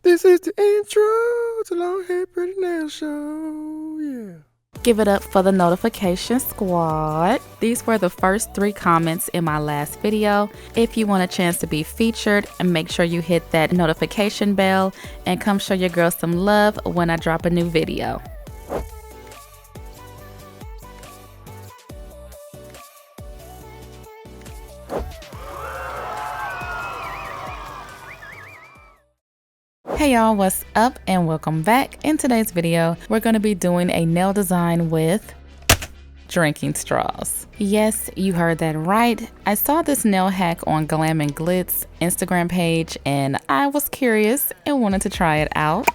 This is the intro to Long Hair Pretty Nail Show, yeah. Give it up for the notification squad. These were the first 3 comments in my last video. If you want a chance to be featured, make sure you hit that notification bell and come show your girl some love when I drop a new video. Hey y'all, what's up and welcome back. In today's video, we're going to be doing a nail design with drinking straws. Yes, you heard that right. I saw this nail hack on Glam and Glitz Instagram page and I was curious and wanted to try it out.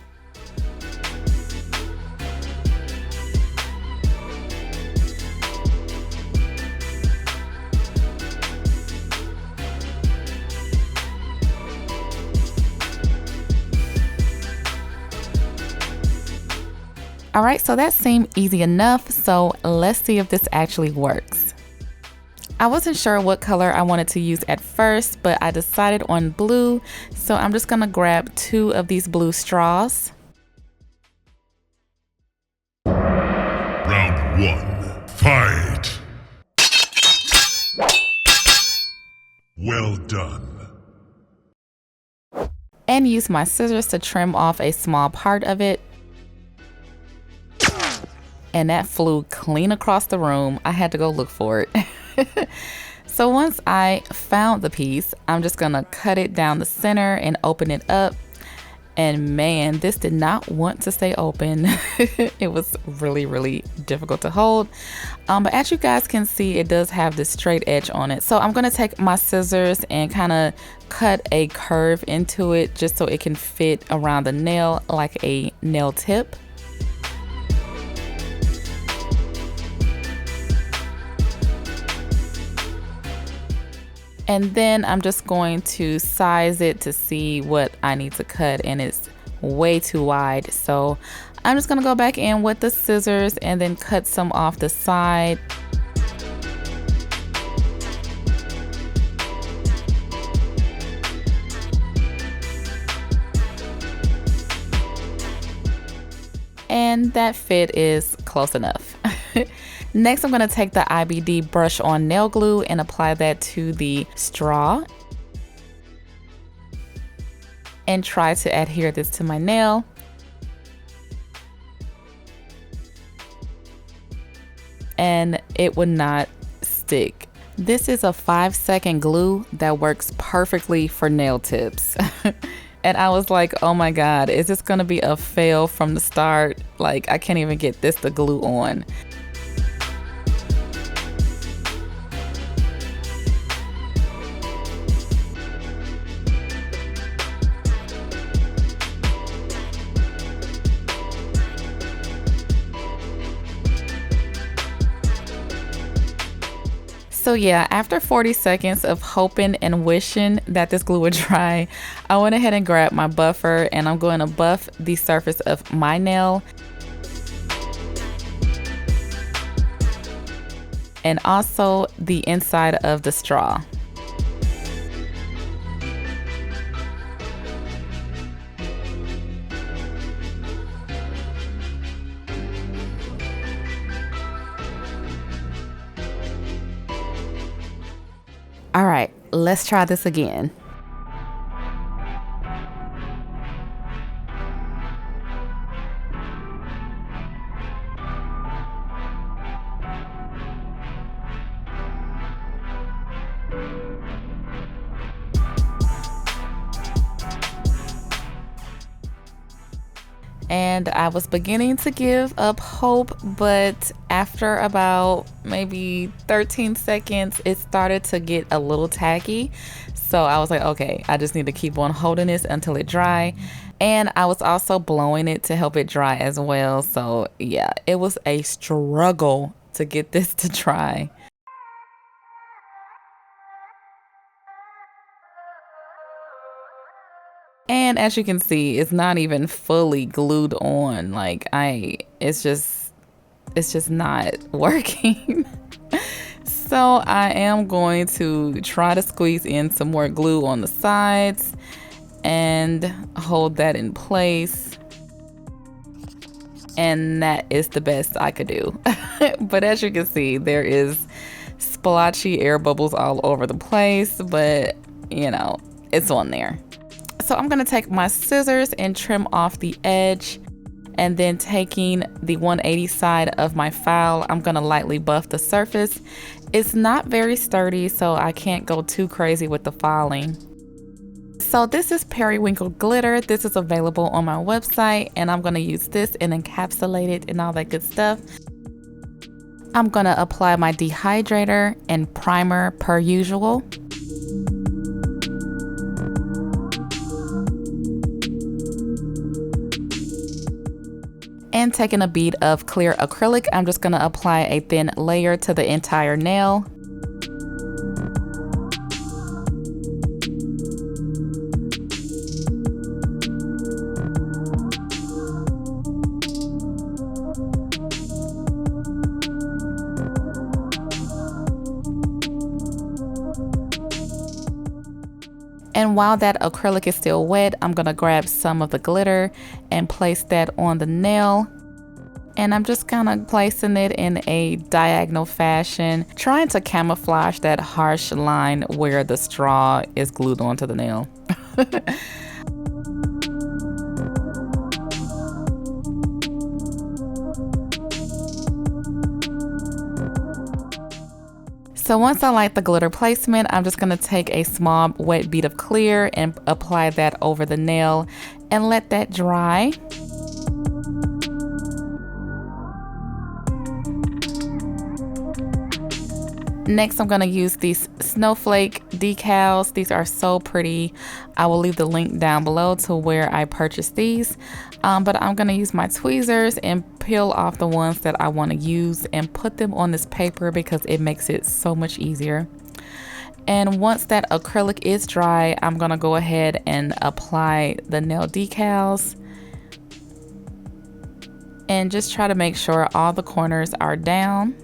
Alright, so that seemed easy enough, so let's see if this actually works. I wasn't sure what color I wanted to use at first, but I decided on blue, so I'm just gonna grab 2 of these blue straws. Round 1, fight! Well done. And use my scissors to trim off a small part of it. And that flew clean across the room. I had to go look for it. So once I found the piece, I'm just gonna cut it down the center and open it up. And man, this did not want to stay open. It was really difficult to hold. But as you guys can see, it does have this straight edge on it. So I'm gonna take my scissors and kind of cut a curve into it just so it can fit around the nail like a nail tip. And then I'm just going to size it to see what I need to cut, and it's way too wide. So I'm just gonna go back in with the scissors and then cut some off the side. And that fit is close enough. Next, I'm going to take the IBD brush on nail glue and apply that to the straw and try to adhere this to my nail. And it would not stick. This is a 5-second glue that works perfectly for nail tips. And I was like, oh my God, is this gonna be a fail from the start? Like, I can't even get this to glue on. So yeah, after 40 seconds of hoping and wishing that this glue would dry, I went ahead and grabbed my buffer and I'm going to buff the surface of my nail and also the inside of the straw. All right, let's try this again. And I was beginning to give up hope, but after about maybe 13 seconds, it started to get a little tacky. So I was like, okay, I just need to keep on holding this until it dry. And I was also blowing it to help it dry as well. So yeah, it was a struggle to get this to dry. And as you can see, it's not even fully glued on. Like it's just not working. So I am going to try to squeeze in some more glue on the sides and hold that in place. And that is the best I could do. But as you can see, there is splotchy air bubbles all over the place, but you know, it's on there. So I'm gonna take my scissors and trim off the edge, and then taking the 180 side of my file, I'm gonna lightly buff the surface. It's not very sturdy, so I can't go too crazy with the filing. So this is periwinkle glitter. This is available on my website, and I'm gonna use this and encapsulate it and all that good stuff. I'm gonna apply my dehydrator and primer per usual. And taking a bead of clear acrylic, I'm just gonna apply a thin layer to the entire nail. And while that acrylic is still wet, I'm gonna grab some of the glitter and place that on the nail. And I'm just kind of placing it in a diagonal fashion, trying to camouflage that harsh line where the straw is glued onto the nail. So once I like the glitter placement, I'm just gonna take a small wet bead of clear and apply that over the nail and let that dry. Next, I'm gonna use these snowflake decals. These are so pretty. I will leave the link down below to where I purchased these. But I'm gonna use my tweezers and peel off the ones that I wanna use and put them on this paper because it makes it so much easier. And once that acrylic is dry, I'm gonna go ahead and apply the nail decals. And just try to make sure all the corners are down.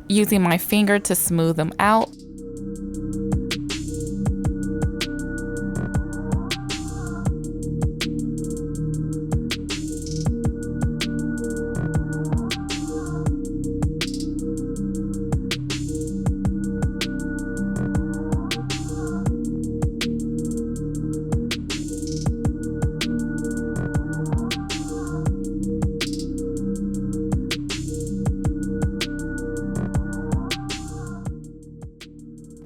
Using my finger to smooth them out.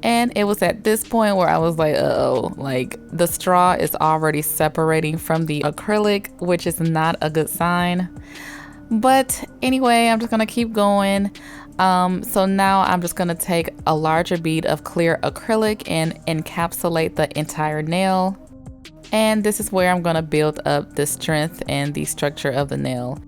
And it was at this point where I was like, uh-oh, like the straw is already separating from the acrylic, which is not a good sign. But anyway, I'm just gonna keep going. So now I'm just gonna take a larger bead of clear acrylic and encapsulate the entire nail. And this is where I'm gonna build up the strength and the structure of the nail.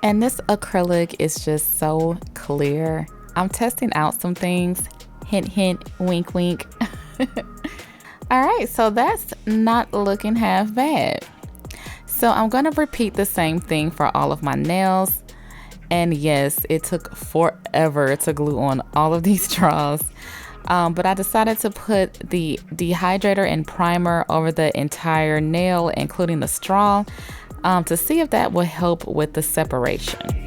And this acrylic is just so clear. I'm testing out some things. Hint, hint, wink, wink. All right, so that's not looking half bad. So I'm gonna repeat the same thing for all of my nails. And yes, it took forever to glue on all of these straws. But I decided to put the dehydrator and primer over the entire nail, including the straw, to see if that will help with the separation.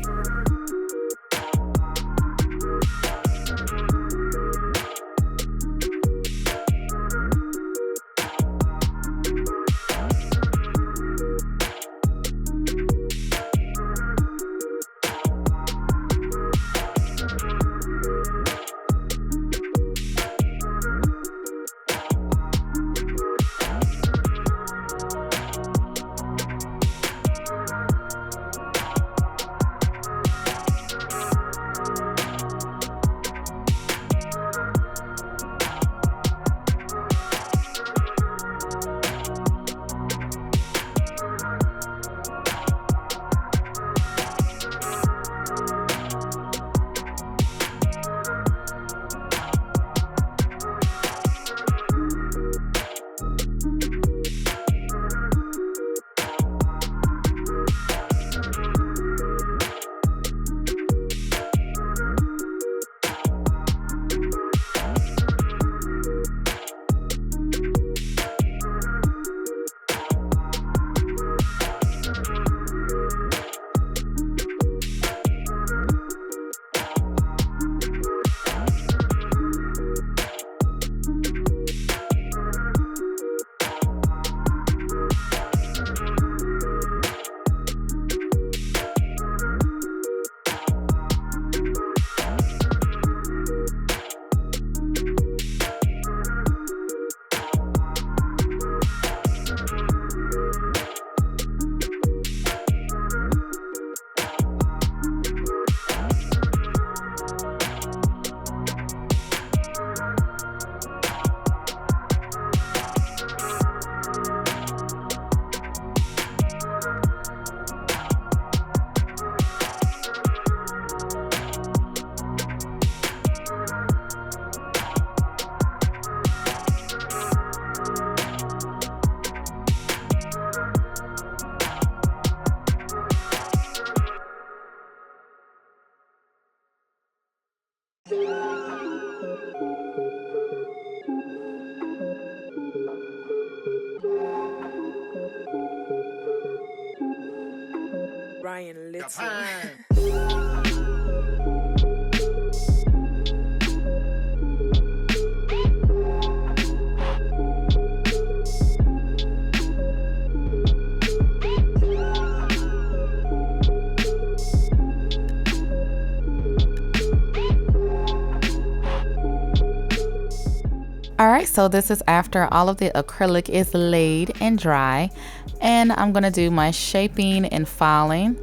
Brian Little. All right, so this is after all of the acrylic is laid and dry, and I'm gonna do my shaping and filing.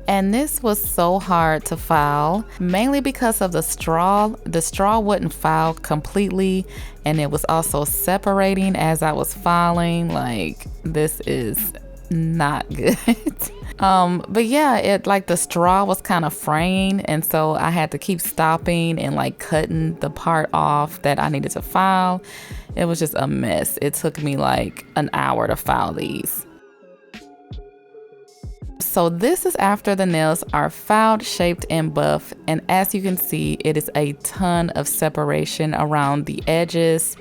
And this was so hard to file, mainly because of the straw. The straw wouldn't file completely, and it was also separating as I was filing. Like, this is not good. But yeah, it like the straw was kind of fraying, and so I had to keep stopping and like cutting the part off that I needed to file. It was just a mess. It took me like an hour to file these. So this is after the nails are filed, shaped, and buffed, and as you can see, it is a ton of separation around the edges.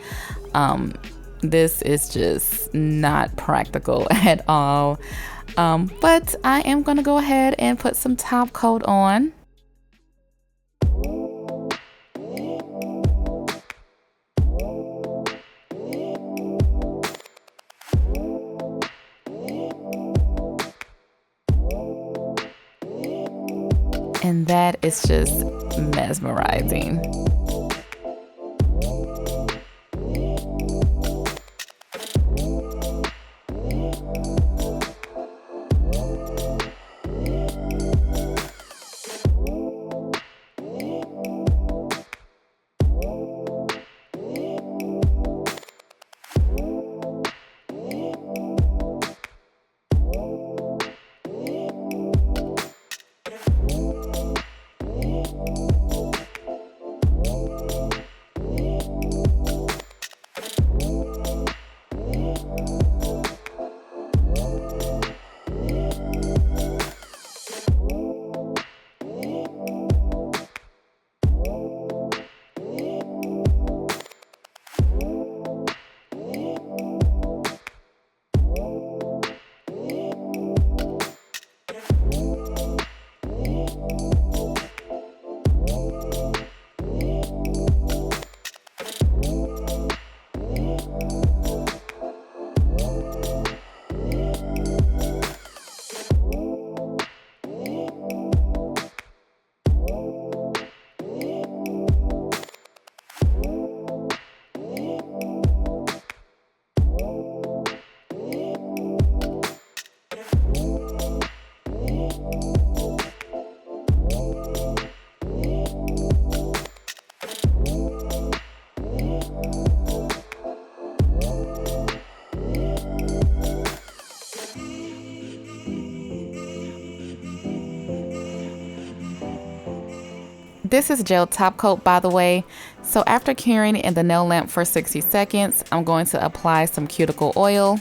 This is just not practical at all. But I am gonna go ahead and put some top coat on. And that is just mesmerizing. This is gel top coat, by the way. So after curing in the nail lamp for 60 seconds, I'm going to apply some cuticle oil.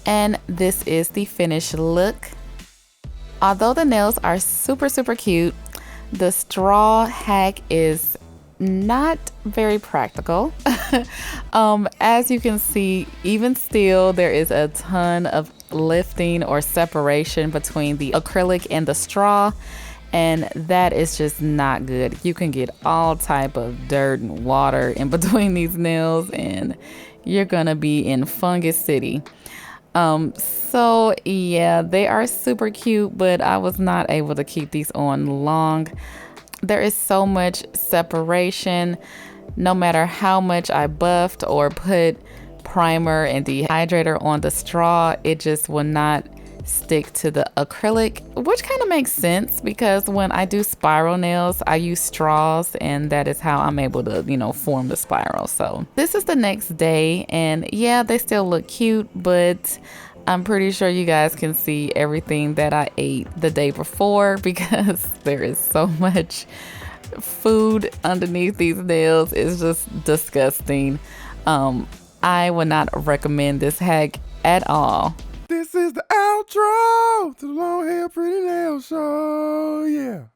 And this is the finished look. Although the nails are super cute, the straw hack is not very practical. As you can see, even still, there is a ton of lifting or separation between the acrylic and the straw, and that is just not good. You can get all type of dirt and water in between these nails, and you're gonna be in fungus city. So yeah, they are super cute, but I was not able to keep these on long. There is so much separation. No matter how much I buffed or put primer and dehydrator on the straw, it just will not stick to the acrylic, which kind of makes sense because when I do spiral nails, I use straws, and that is how I'm able to, form the spiral. So this is the next day, and yeah, they still look cute, but I'm pretty sure you guys can see everything that I ate the day before because there is so much food underneath these nails. It's just disgusting. I would not recommend this hack at all. This is the outro to the long hair pretty nail show. Yeah.